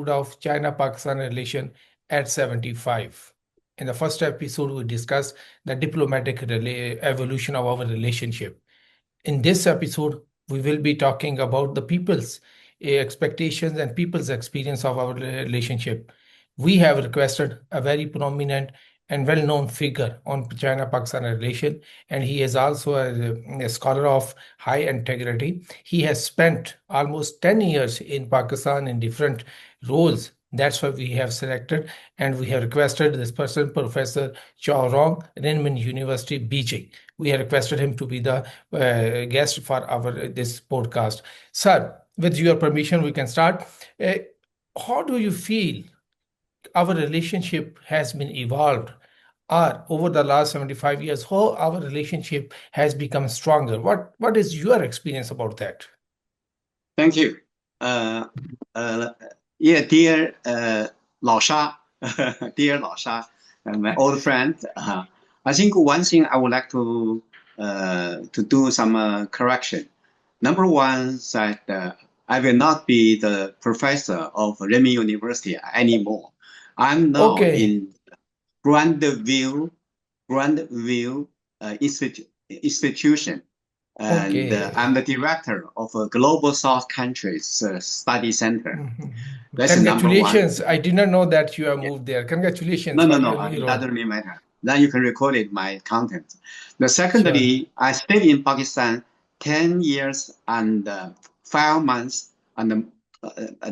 episode of China-Pakistan relation at 75. In the first episode, we discussed the diplomatic evolution of our relationship. In this episode, we will be talking about the people's expectations and people's experience of our relationship. We have requested a very prominent and well-known figure on China-Pakistan relation, and he is also a scholar of high integrity. He has spent almost 10 years in Pakistan in different roles. That's why we have selected and we have requested this person, Professor Zhou Rong, Renmin University, Beijing. We have requested him to be the guest for our this podcast. Sir, with your permission, we can start. Uh, how do you feel our relationship has been evolved, or over the last 75 years, how our relationship has become stronger? What is your experience about that? Thank you. Yeah, dear Lao Sha, dear Lao Sha, my old friend. I think one thing I would like to do some correction. Number one, that I will not be the professor of Renmin University anymore. I'm now Okay, in Grandview, Grandview Institution, and I'm okay. the director of a Global South Countries Study Center. Mhm. That's the number one. Congratulations. I did not know that you have Yeah. moved there. No, Congratulations no, for no, your new it role. doesn't really matter. Then you can record it, my content. The Sure. secondly, I stayed in Pakistan 10 years and 5 months and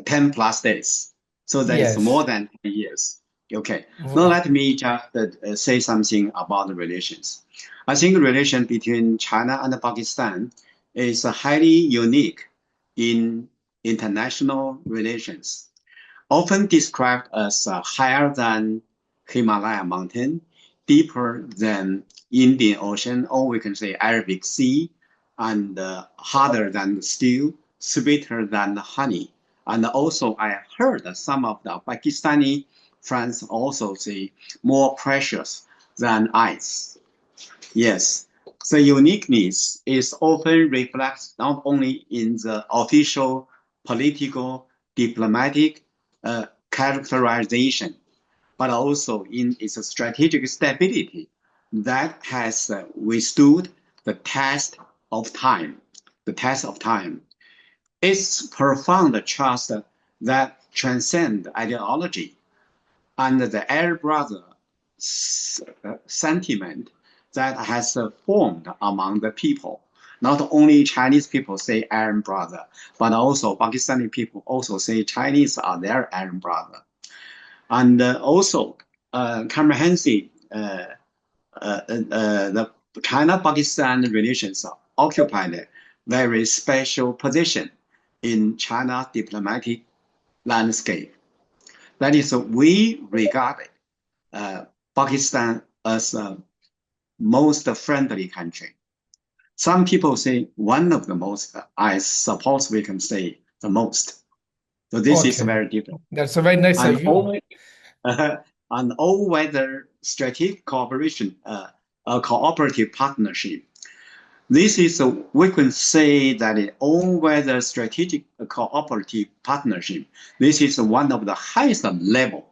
10 plus days. So that is more Yes. than 10 years. Okay. Now Wow. let me just say something about the relations. I think the relation between China and Pakistan is highly unique in international relations, often described as higher than Himalaya mountain, deeper than Indian Ocean, or we can say Arabic Sea, and harder than steel, sweeter than honey. And also, I heard some of the Pakistani friends also say more precious than ice. Yes, the uniqueness is often reflected not only in the official, political, diplomatic characterization, but also in its strategic stability that has withstood the test of time. The test of time. Its profound trust that transcends ideology and the elder brother sentiment that has formed among the people. Not only Chinese people say Iron brother, but also Pakistani people also say Chinese are their Iron brother. And also comprehensive the China-Pakistan relations occupied a very special position in China's diplomatic landscape. That is, we regard Pakistan as a most friendly country. Some people say one of the most. I suppose we can say the most. So this is Okay. very different. That's a very nice And view. all and all-weather strategic cooperation, a cooperative partnership. This is we can say that an all-weather strategic cooperative partnership. This is one of the highest level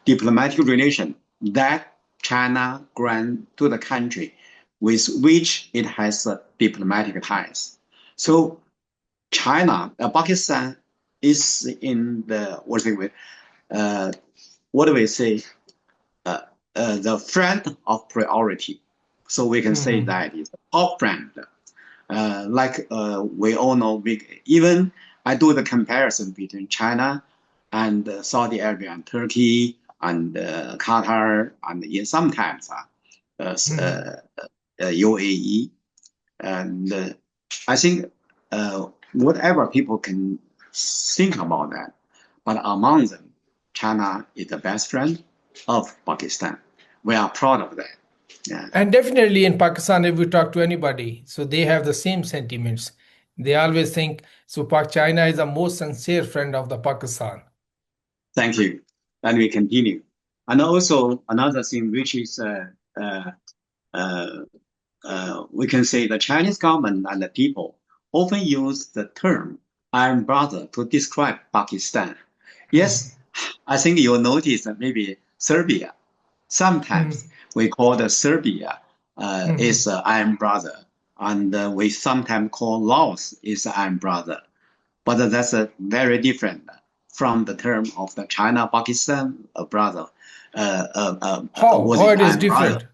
diplomatic relation that China grant to the country with which it has diplomatic ties. So China, Pakistan is in the what do we say? Uh, the friend of priority. So we can say Mhm. that is top friend. We all know, even I do the comparison between China and Saudi Arabia and Turkey and Qatar and sometimes Mhm. UAE. And I think whatever people can think about that, but among them, China is the best friend of Pakistan. We are proud of that. Yeah. And definitely in Pakistan, if we talk to anybody, so they have the same sentiments. They always think so. China is the most sincere friend of the Pakistan. Thank you. And we continue. And also another thing, which is uh, uh, we can say the Chinese government and the people often use the term Iron Brother to describe Pakistan. Yes, I think you'll notice that maybe Serbia. Sometimes Mhm. we call the Serbia is Mhm. Iron Brother, and we sometimes call Laos is Iron Brother. But that's very different from the term of the China-Pakistan brother. How? Was How it it is Iron Brother? different?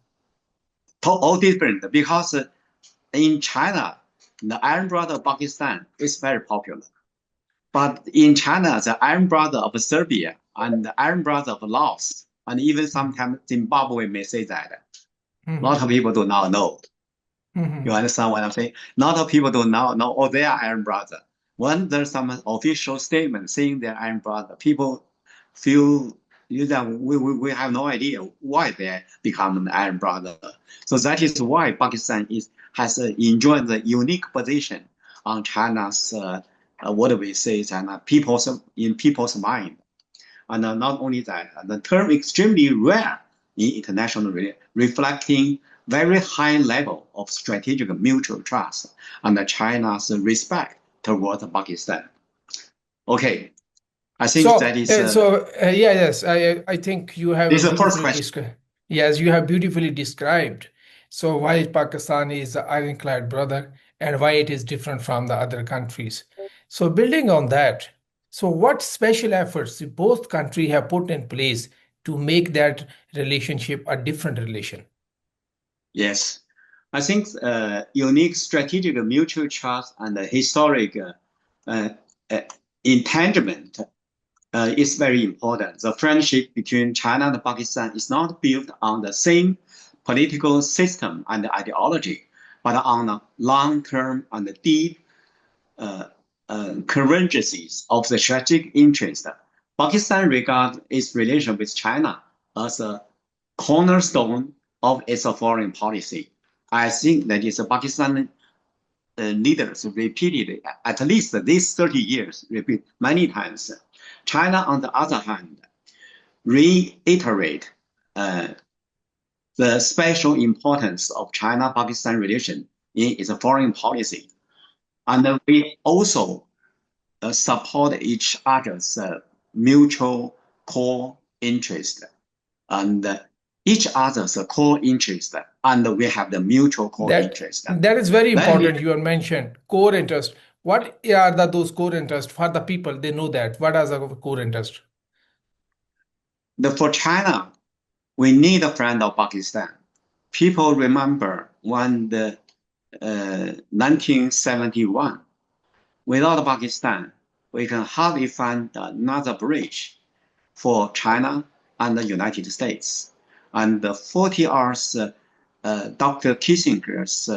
All different because in China, the Iron Brother of Pakistan is very popular. But in China, the Iron Brother of Serbia and the Iron Brother of Laos, and even sometimes Zimbabwe may say that. A lot of Mhm. people do not know. You Mhm. understand what I'm saying? A lot of people do not know, oh, they are Iron Brother. When there's some official statement saying they're Iron Brother, people feel that we have no idea why they become an Iron Brother. So that is why Pakistan has enjoyed the unique position on China's what do we say, China people's mind. And not only that, the term extremely rare in international relations, reflecting very high level of strategic mutual trust and China's respect towards Pakistan. Okay, I think So, that is yeah, yes, I think you have this is the first beautifully question. described. Yes, you have beautifully described. So, why Pakistan is the ironclad brother and why it is different from the other countries. So, building on that, so what special efforts both countries have put in place to make that relationship a different relation? Yes, I think unique strategic mutual trust and historic uh, uh, entanglement is very important. The friendship between China and Pakistan is not built on the same political system and ideology, but on a long-term and deep uh, convergences of the strategic interest. Pakistan regards its relation with China as a cornerstone of its foreign policy. I think that is Pakistan leaders repeated at least these 30 years, repeat many times. China, on the other hand, reiterate uh, the special importance of China-Pakistan relation in its foreign policy. And we also support each other's mutual core interest and each other's core interest, and we have the mutual core That interest. that is very Let me, important. You have mentioned core interest. What are those core interests for the people? They know that. What are the core interests? for China, we need a friend of Pakistan. People remember when the 1971, without Pakistan, we can hardly find another bridge for China and the United States. And the 40 hours Dr. Kissinger's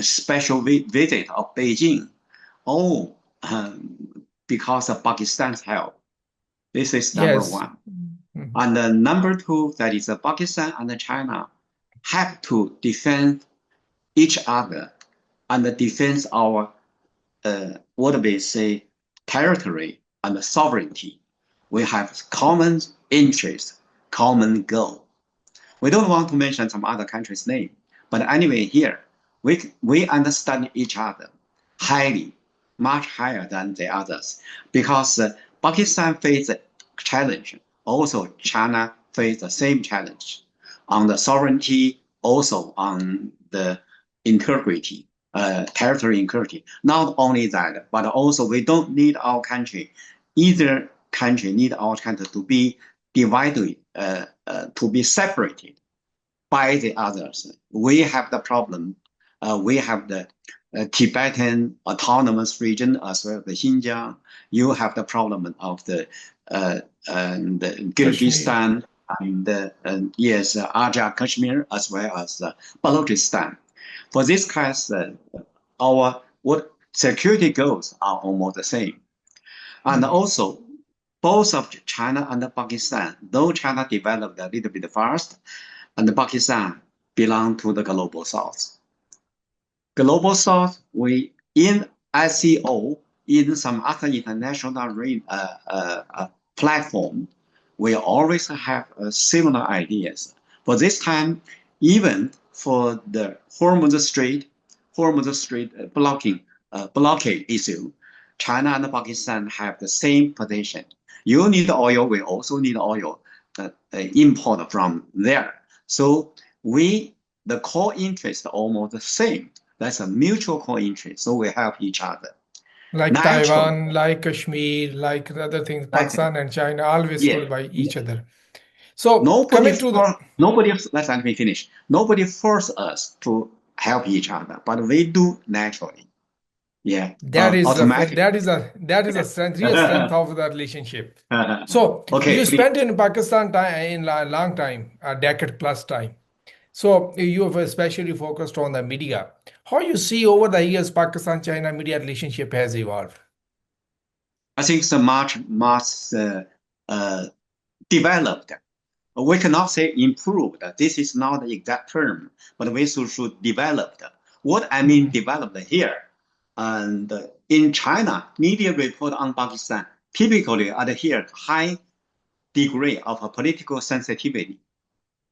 special visit of Beijing, all because of Pakistan's help. This is number Yes. one. Mhm. And number two, that is Pakistan and China have to defend each other and defend our, what we say, territory and sovereignty. We have common interest, common goal. We don't want to mention some other country's name, but anyway, here we understand each other highly, much higher than the others, because Pakistan faced a challenge. Also, China faced the same challenge on the sovereignty, also on the integrity, territory integrity. Not only that, but also we don't need our country, either country need our country to be divided, to be separated by the others. We have the problem. We have the Tibetan autonomous region as well as the Xinjiang. You have the problem of the Kashmir. Kyrgyzstan and yes, Azad Kashmir as well as Balochistan. For this case, our what security goals are almost the same. And Mhm. also, both of China and Pakistan, though China developed a little bit fast, and Pakistan belong to the global south. Global south, we in ICO, in some other international platform, we always have similar ideas. For this time, even for the Hormuz Strait blockade issue, China and Pakistan have the same position. You need oil, we also need oil import from there. So the core interest almost the same. That's a mutual core interest. So we help each other. Like Naturally, Taiwan, like Kashmir, like other things, like, Pakistan and China always yeah, stood by each other. So coming to the let me finish. Nobody force us to help each other, but we do naturally. Yeah, automatically. that is a strength, real strength of the relationship. So Okay, you please. spent in Pakistan time in a long time, a decade plus time. So you have especially focused on the media. How you see over the years Pakistan-China media relationship has evolved? I think so much uh, developed. We cannot say improved. This is not the exact term, but we should developed. What I mean Hmm. developed here, and in China, media report on Pakistan typically adhere to high degree of political sensitivity.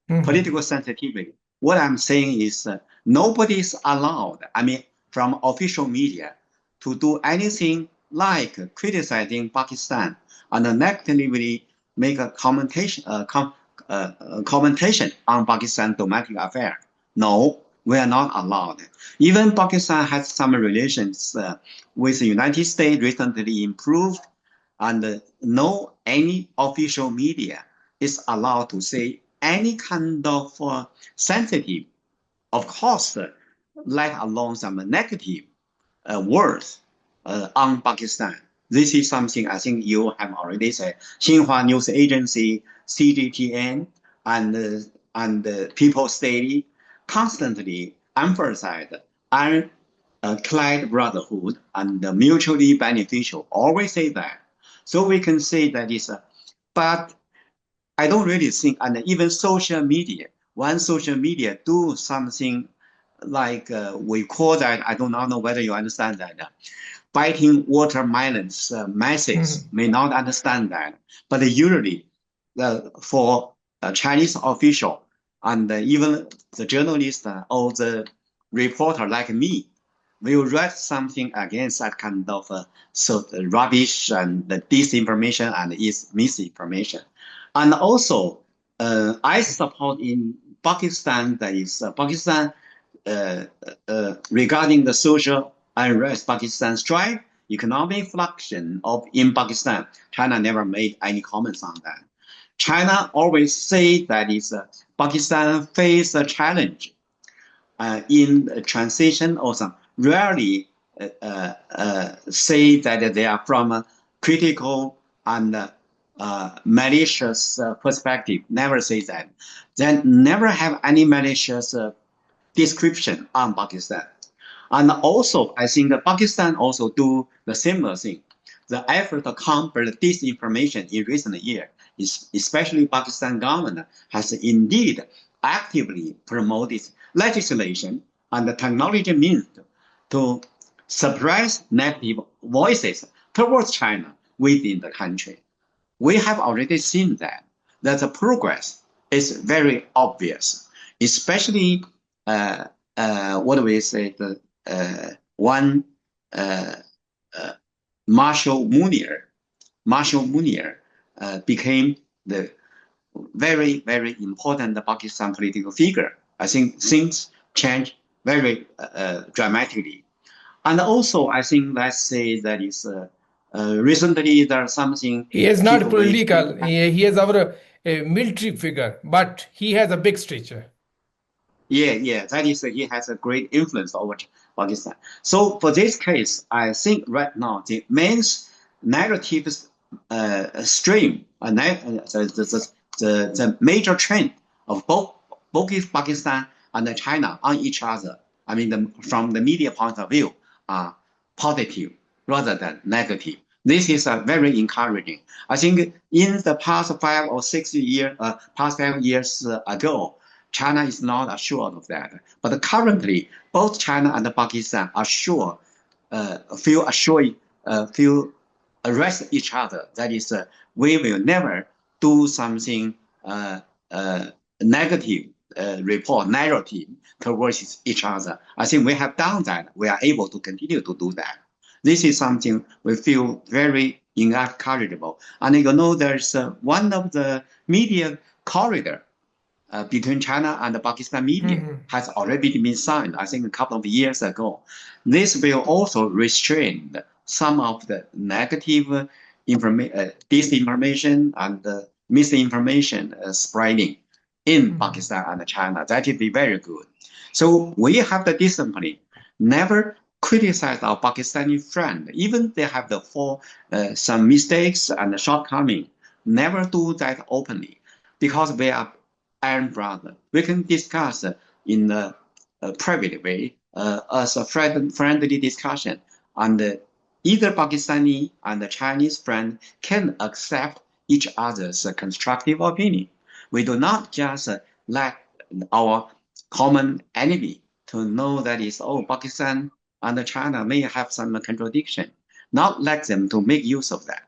Hmm. Political sensitivity. What I'm saying is nobody is allowed, I mean, from official media to do anything like criticizing Pakistan and negatively make a commentation on Pakistan domestic affair. No, we are not allowed. Even Pakistan has some relations with the United States recently improved, and no any official media is allowed to say any kind of sensitive, of course, let alone some negative words on Pakistan. This is something I think you have already said. Xinhua News Agency, CGTN, and People's Daily constantly emphasize allied brotherhood and mutually beneficial. Always say that. So we can say that is, but I don't really think, and even social media, when social media do something like we call that, I do not know whether you understand that, biting watermelons message Hmm. may not understand that, but usually for a Chinese official and even the journalist or the reporter like me will write something against that kind of rubbish and the disinformation and is misinformation. And also, I support in Pakistan, that is Pakistan uh, regarding the social unrest, Pakistan strife, economic fluctuation of in Pakistan. China never made any comments on that. China always say that is Pakistan face a challenge in transition or some rarely say that they are from a critical and malicious perspective. Never say that. Then never have any malicious description on Pakistan. And also, I think that Pakistan also do the similar thing. The effort to combat disinformation in recent years, especially Pakistan government, has indeed actively promoted legislation and the technology means to suppress negative voices towards China within the country. We have already seen that the progress is very obvious, especially what do we say the one uh, uh, Marshall Munier. Marshall Munier became the very important Pakistan political figure. I think things changed very dramatically. And also, I think let's say that is recently there's something He is not people will. political. He is our military figure, but he has a big stature. Yeah, that is, he has a great influence over Pakistan. So for this case, I think right now the main narrative stream, the major trend of both Pakistan and China on each other, I mean, from the media point of view, are positive rather than negative. This is very encouraging. I think in the past 5 or 6 years, past 5 years ago, China is not assured of that. But currently, both China and Pakistan are sure, feel assured, feel arrest each other. That is, we will never do something negative report narrative towards each other. I think we have done that. We are able to continue to do that. This is something we feel very incorrigible. And you know, there's one of the media corridor between China and Pakistan media Mhm. has already been signed, I think a couple of years ago. This will also restrain some of the negative disinformation and misinformation spreading in Mhm. Pakistan and China. That would be very good. So we have the discipline, never criticize our Pakistani friend, even they have some mistakes and shortcomings. Never do that openly, because we are iron brother. We can discuss in a private way, as a friendly discussion, and either Pakistani and the Chinese friend can accept each other's constructive opinion. We do not just let our common enemy to know that is, oh, Pakistan and China may have some contradiction. Not let them to make use of that.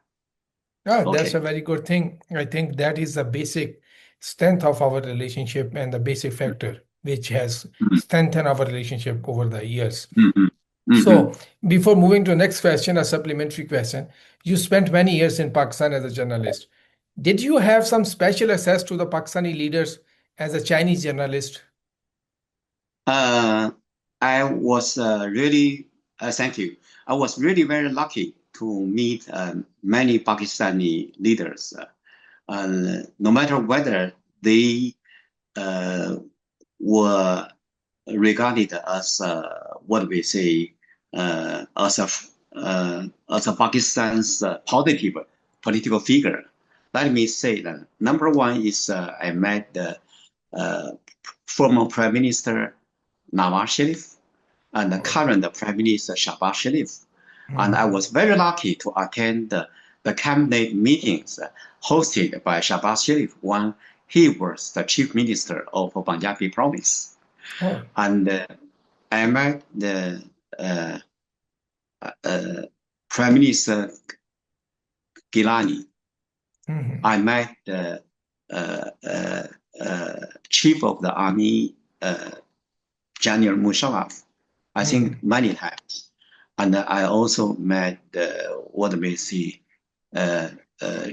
Yeah, that's a Okay. very good thing. I think that is the basic strength of our relationship and the basic factor which has Mm-hmm. strengthened our relationship over the years. Mm-hmm. Mm-hmm. So, before moving to the next question, a supplementary question. You spent many years in Pakistan as a journalist. Did you have some special access to the Pakistani leaders as a Chinese journalist? Uh, I was really, thank you. I was really very lucky to meet many Pakistani leaders. No matter whether they uh, were regarded as what we say as a Pakistan's positive political figure. Let me say that number one is I met the uh, former Prime Minister Nawaz Sharif and the Oh. current Prime Minister Shahbaz Sharif. And I Mhm. was very lucky to attend the cabinet meetings hosted by Shahbaz Sharif when he was the chief minister of Punjabi province. Oh. And I met the uh, uh, Prime Minister Gilani. Mhm. I met the uh, uh, chief of the army, General Musharraf, I think Mhm. many times. And I also met what we see, uh,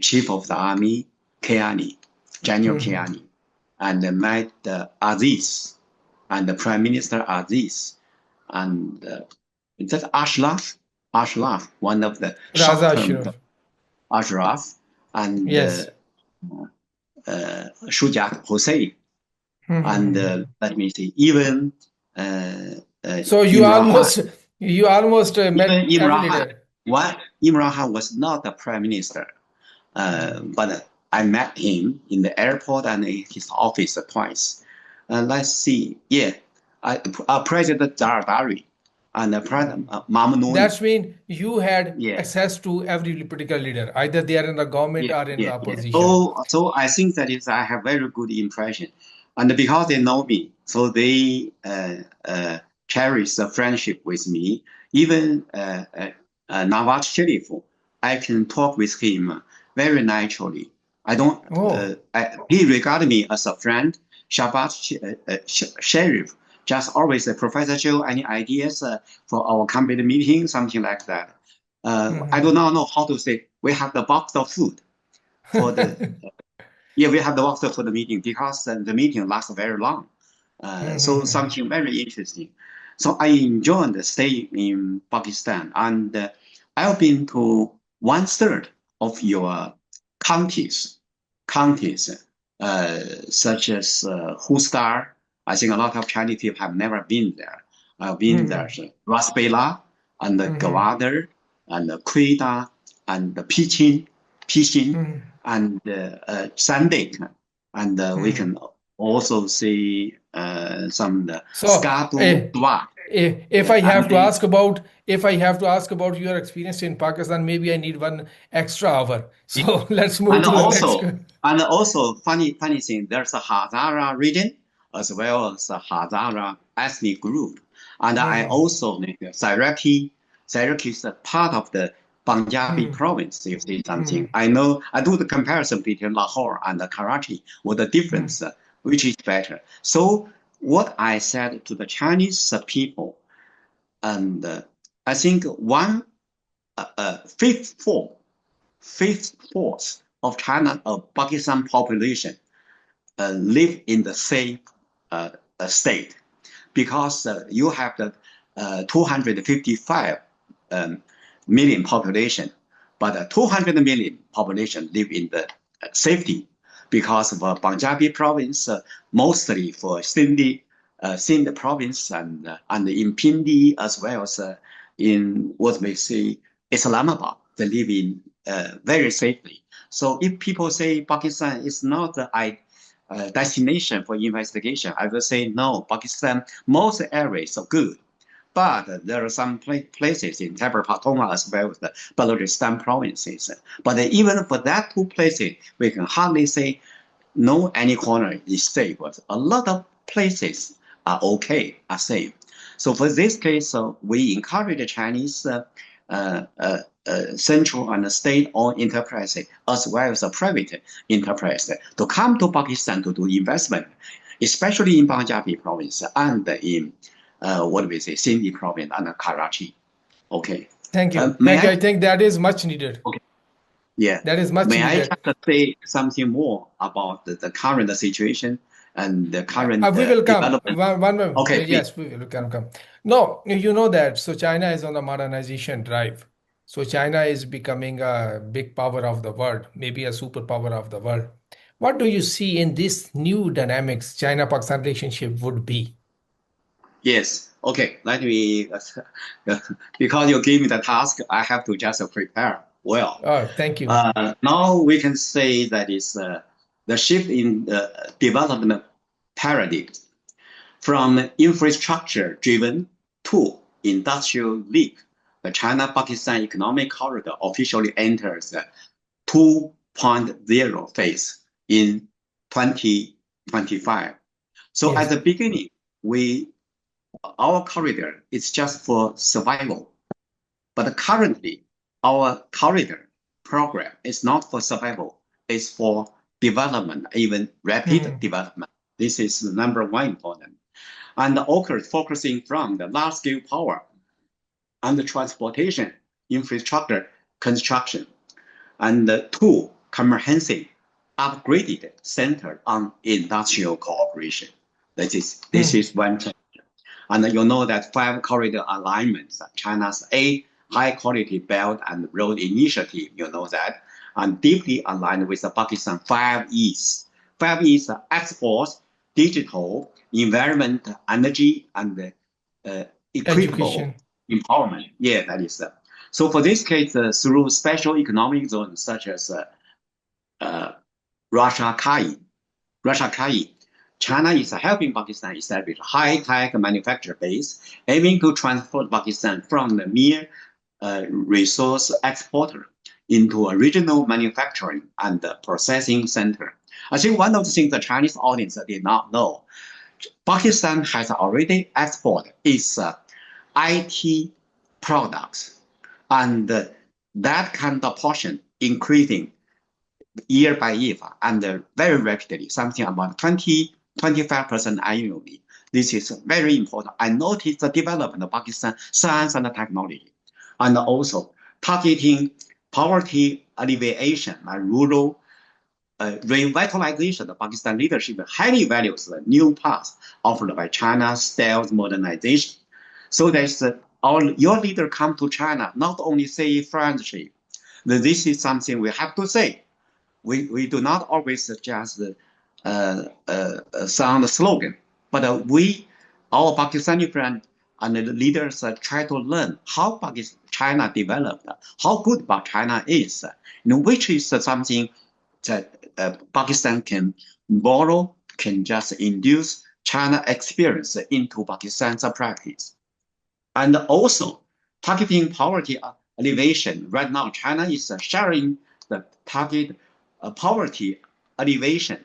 chief of the army, Kiani, General Mhm. Kiani, and met Aziz and the Prime Minister Aziz, and that's Ashraf, one of the Raza short-term Ashraf. Ashraf, and Yes. Shujat Hussein, and Mhm. let me see, even uh, So Imran Khan. you almost Even met every Imran Khan, leader. what Imran Khan was not the prime minister, Mhm. but I met him in the airport and in his office twice. Let's see, yeah, President Zardari and President Mhm. Mamnouni. That's mean you had Yeah, access to every political leader, either they are in the government yeah, or in the yeah, yeah. opposition. So I think that is I have very good impression, and because they know me, so they cherish the friendship with me. Even Nawaz Sharif, I can talk with him very naturally. I don't. Oh. He regarded me as a friend. Sharif just always Professor Joe, any ideas for our company meeting, something like that. I do Mhm. not know how to say. We have the box of food for the yeah, we have the WhatsApp for the meeting because the meeting lasts very long. So Mhm. something very interesting. So I enjoyed the stay in Pakistan, and I've been to one third of your counties, counties such as Hustar. I think a lot of Chinese people have never been there. I've been there. Mhm. So Rasbela and Mhm. Gwadar and Quetta and Pichin Mhm. and Sunday, and we Mhm. can also see some So, Skadu eh, Dwa. if Yeah, I and have to they ask about your experience in Pakistan, maybe I need one extra hour. So let's move and to the next. also funny thing. There's a Hazara region as well as a Hazara ethnic group, and I Mhm. also make Syracuse is a part of the Punjabi Mhm. province. You see something. Mhm. I know I do the comparison between Lahore and Karachi. What the difference? Which is better? So what I said to the Chinese people, and I think one fifth form 5/4 of China of Pakistan population live in the same state, because you have the 255 million population, but 200 million population live in the safety, because of Punjabi province, mostly for Sindh province and in Pindi, as well as in what we say Islamabad, they live in very safely. So if people say Pakistan is not a destination for investigation, I will say no. Pakistan, most areas are good, but there are some places in Khyber Pakhtunkhwa as well as the Balochistan provinces. But even for that two places, we can hardly say no any corner is safe. But a lot of places are okay, are safe. So for this case, we encourage the Chinese central and state-owned enterprise, as well as a private enterprise, to come to Pakistan to do investment, especially in Punjabi province and in what we say Sindh province and Karachi. Okay. Thank you. May Thank you. I? I think that is much needed. Okay. Yeah. That is much May I needed. just say something more about the current situation and the current We will come. development? One Okay, please. yes, we will come. No, you know that. So China is on the modernization drive. So China is becoming a big power of the world, maybe a superpower of the world. What do you see in this new dynamics China-Pakistan relationship would be? Yes. Okay. Let me, because you gave me the task, I have to just prepare well. Oh, thank you. Now we can say that is the shift in development paradigm from infrastructure-driven to industrial leap. The China-Pakistan economic corridor officially enters the 2.0 phase in 2025. So at Yes. the beginning, our corridor is just for survival. But currently, our corridor program is not for survival, it's for development, even rapid development. This is the number one important. And occurs focusing from the large-scale power and the transportation infrastructure construction, and two, comprehensive, upgraded, centered on industrial cooperation. This is one thing. And you know that 5 corridor alignments, China's 8 high-quality belt and road initiative, you know that, and deeply aligned with the Pakistan 5Es. 5Es are exports, digital, environment, energy, and equitable Education. empowerment. Yeah, that is. So for this case, through special economic zones such as Russia-CAI, China is helping Pakistan establish a high-tech manufacturing base, aiming to transform Pakistan from the mere resource exporter into a regional manufacturing and processing center. I think one of the things the Chinese audience did not know, Pakistan has already exported its IT products, and that kind of portion increasing year by year and very rapidly, something about 25% annually. This is very important. I noticed the development of Pakistan science and technology, and also targeting poverty alleviation and rural revitalization. The Pakistan leadership highly values the new path offered by China's stealth modernization. So there's your leader come to China, not only say friendship, this is something we have to say. We do not always just sound slogan, but our Pakistani friends and the leaders try to learn how China developed, how good China is, which is something that Pakistan can borrow, can just induce China experience into Pakistan's practice. And also targeting poverty alleviation. Right now, China is sharing the target poverty alleviation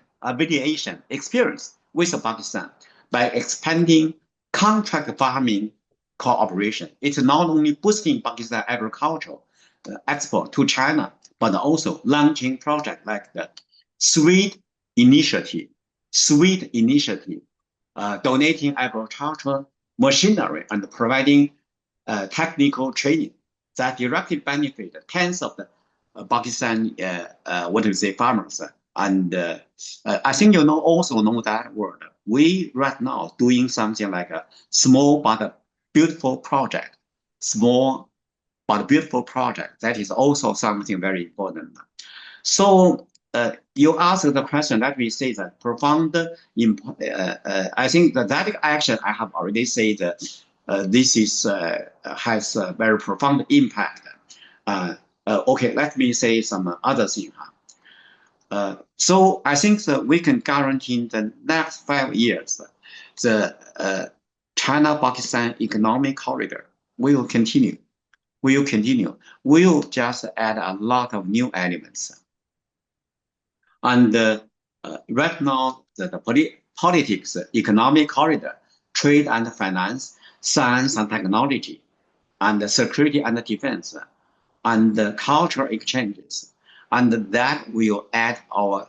experience with Pakistan by expanding contract farming cooperation. It's not only boosting Pakistan agricultural export to China, but also launching projects like the Sweet Initiative, donating agricultural machinery and providing technical training that directly benefit tens of Pakistan, what do you say, farmers. And I think also know that word. We right now doing something like a small but beautiful project, small but beautiful project. That is also something very important. So you asked the question. Let me say that profound. I think that action I have already said. This is has a very profound impact. Okay, let me say some other thing. So I think that we can guarantee in the next 5 years, the China-Pakistan economic corridor will continue. Will continue. Will just add a lot of new elements. And right now, the politics, economic corridor, trade and finance, science and technology, and security and defense, and cultural exchanges. And that will add our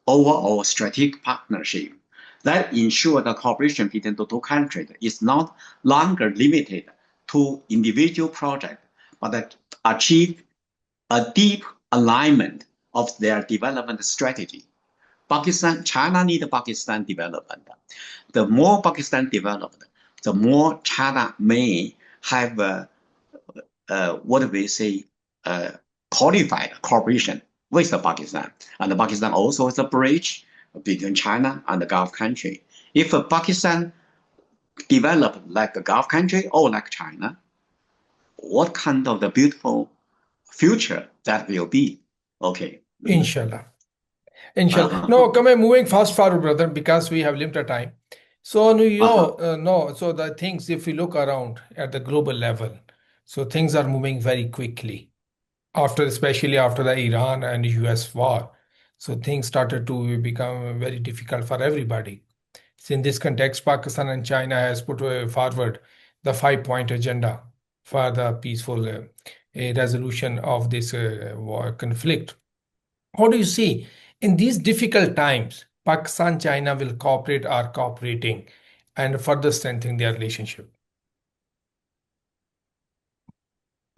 overall strategic partnership that ensure the cooperation between the two countries is not longer limited to individual projects, but that achieve a deep alignment of their development strategy. China need Pakistan development. The more Pakistan developed, the more China may have what we say qualified cooperation with the Pakistan. And Pakistan also is a bridge between China and the Gulf country. If Pakistan developed like a Gulf country or like China, what kind of the beautiful future that will be? Okay. Inshallah. Inshallah. Uh-huh. No, come on, moving fast forward, brother, because we have limited time. So, no, Uh-huh. no. So the things, if we look around at the global level, so things are moving very quickly especially after the Iran and US war. So things started to become very difficult for everybody. So in this context, Pakistan and China has put forward the 5-point agenda for the peaceful resolution of this war conflict. How do you see in these difficult times, Pakistan, China will cooperate or cooperating and further strengthen their relationship?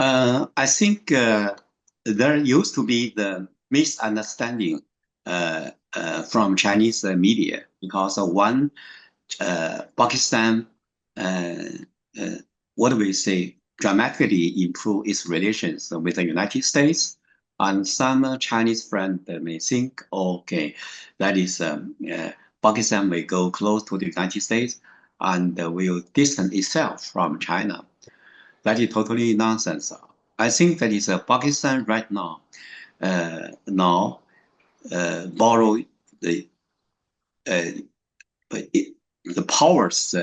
I think there used to be the misunderstanding from Chinese media because one Pakistan, uh, uh, what do we say, dramatically improve its relations with the United States. And some Chinese friends may think, okay, that is Pakistan will go close to the United States and will distance itself from China. That is totally nonsense. I think that is Pakistan right now borrow the uh, the powers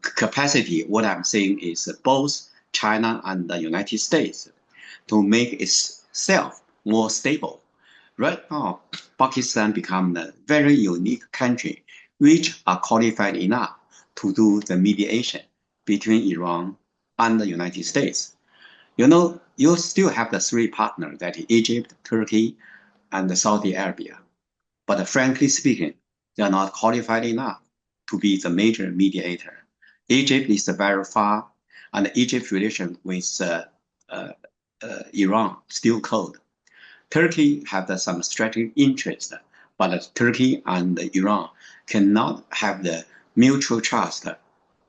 capacity. What I'm saying is both China and the United States to make itself more stable. Right now, Pakistan become a very unique country which are qualified enough to do the mediation between Iran and the United States. You still have the three partners, that is Egypt, Turkey, and Saudi Arabia. But frankly speaking, they are not qualified enough to be the major mediator. Egypt is very far, and Egypt's relation with Iran still cold. Turkey have some strategic interest, but Turkey and Iran cannot have the mutual trust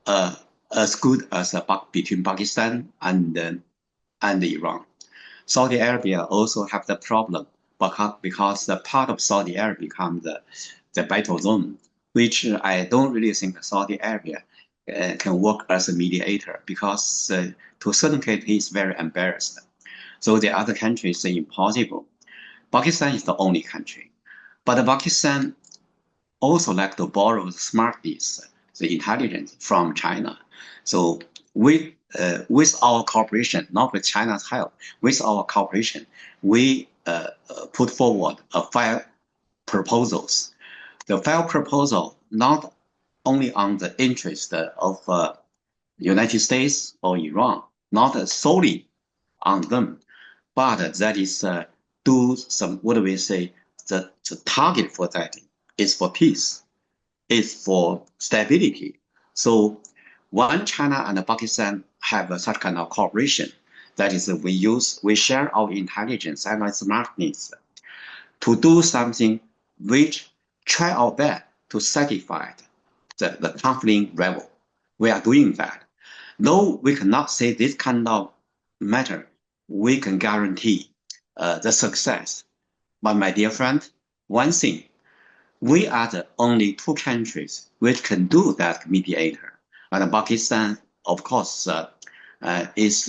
as good as between Pakistan and Iran. Saudi Arabia also have the problem because the part of Saudi Arabia becomes the battle zone, which I don't really think Saudi Arabia can work as a mediator because to a certain case he's very embarrassed. So the other countries say impossible. Pakistan is the only country, but Pakistan also like to borrow smartness, the intelligence from China. So with our cooperation, not with China's help, with our cooperation, we put forward 5 proposals. The 5 proposal not only on the interest of United States or Iran, not solely on them, but that is do some, what do we say, the target for that is for peace, is for stability. So when China and Pakistan have such kind of cooperation, That is, we share our intelligence and our smartness to do something which try our best to satisfy the conflict level. We are doing that. Though we cannot say this kind of matter, we can guarantee the success. But my dear friend, one thing, we are the only two countries which can do that mediator. And Pakistan, of course, is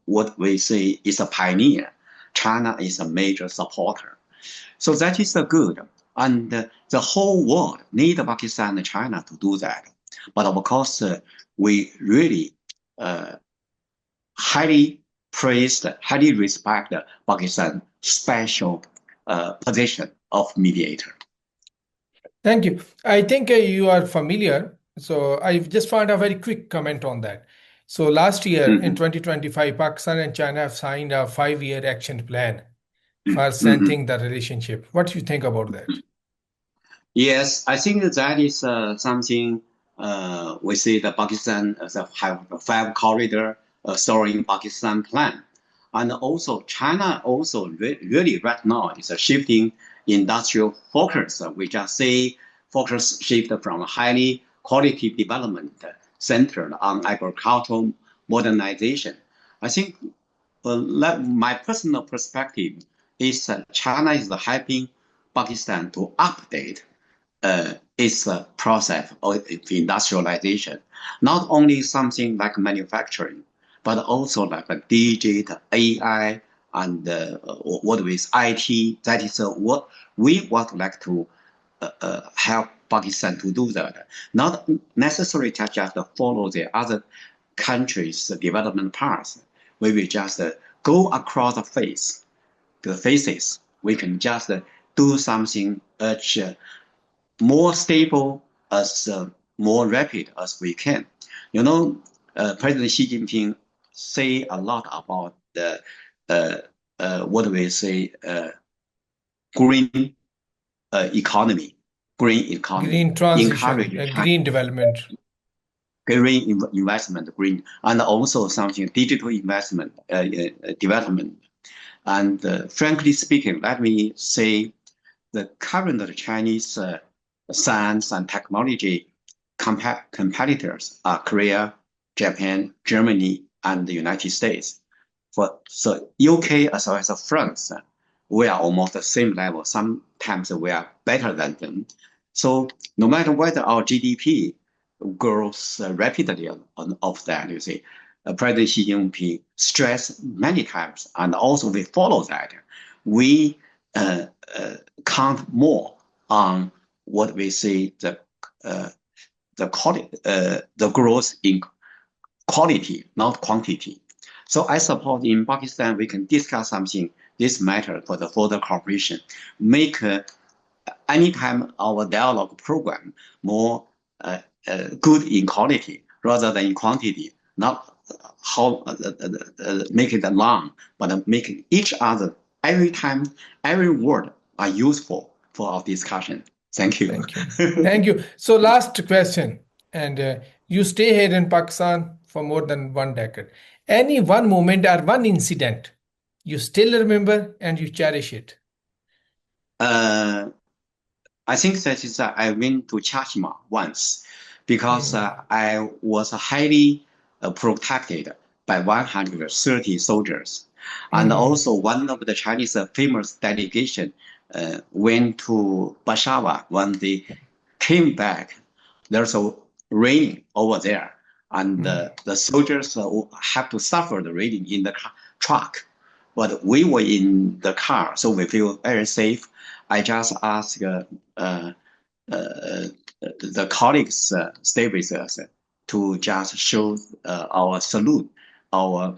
what we say is a pioneer. China is a major supporter. So that is good. And the whole world need Pakistan and China to do that. But of course, we really highly praised, highly respect Pakistan's special position of mediator. Thank you. I think you are familiar. So I just found a very quick comment on that. So last year in Mhm. 2025, Pakistan and China have signed a 5-year action plan for Mhm. strengthening the relationship. What do you think about that? Yes, I think that is something we see the Pakistan have a 5 corridor soaring Pakistan plan. And also China also really right now is a shifting industrial focus. We just say focus shift from highly quality development centered on agricultural modernization. I think my personal perspective is that China is helping Pakistan to update its process of industrialization. Not only something like manufacturing, but also like a digital AI and what with IT. That is what we would like to help Pakistan to do that. Not necessarily just follow the other countries' development path. We will just go across the faces. We can just do something much more stable as more rapid as we can. You know, President Xi Jinping say a lot about the what we say green economy, green economy, Green transition, encourage China green development. green investment, green, and also something digital investment development. And frankly speaking, let me say the current Chinese science and technology competitors are Korea, Japan, Germany, and the United States. So UK as well as France, we are almost the same level. Sometimes we are better than them. So no matter whether our GDP grows rapidly of that, you see, President Xi Jinping stressed many times, and also we follow that. We uh, count more on what we say the quality, the growth in quality, not quantity. So I suppose in Pakistan we can discuss something this matter for the further cooperation. Make anytime our dialogue program more good in quality rather than in quantity, not how make it long, but make each other every time, every word are useful for our discussion. Thank you. Thank you. Thank you. So last question. And you stay here in Pakistan for more than 1 decade. Any one moment or one incident you still remember and you cherish it? uh, I think that is I went to Chashma once because Mm, I was highly protected by 130 soldiers. And mm, also one of the Chinese famous delegation went to Peshawar. When they came back, there's a rain over there. And mm. the soldiers have to suffer the rain in the truck. But we were in the car, so we feel very safe. I just asked uh, the colleagues stay with us to just show our salute, our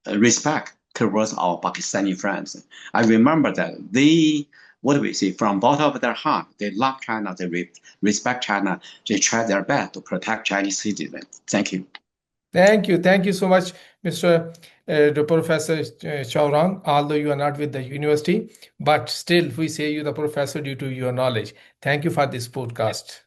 respect towards our Pakistani friends. I remember that they, what do we say, from bottom of their heart, they love China, they respect China, they try their best to protect Chinese citizens. Thank you. Thank you. Thank you so much, Mr. The Professor Zhou Rong. Although you are not with the university, but still we say you the professor due to your knowledge. Thank you for this podcast.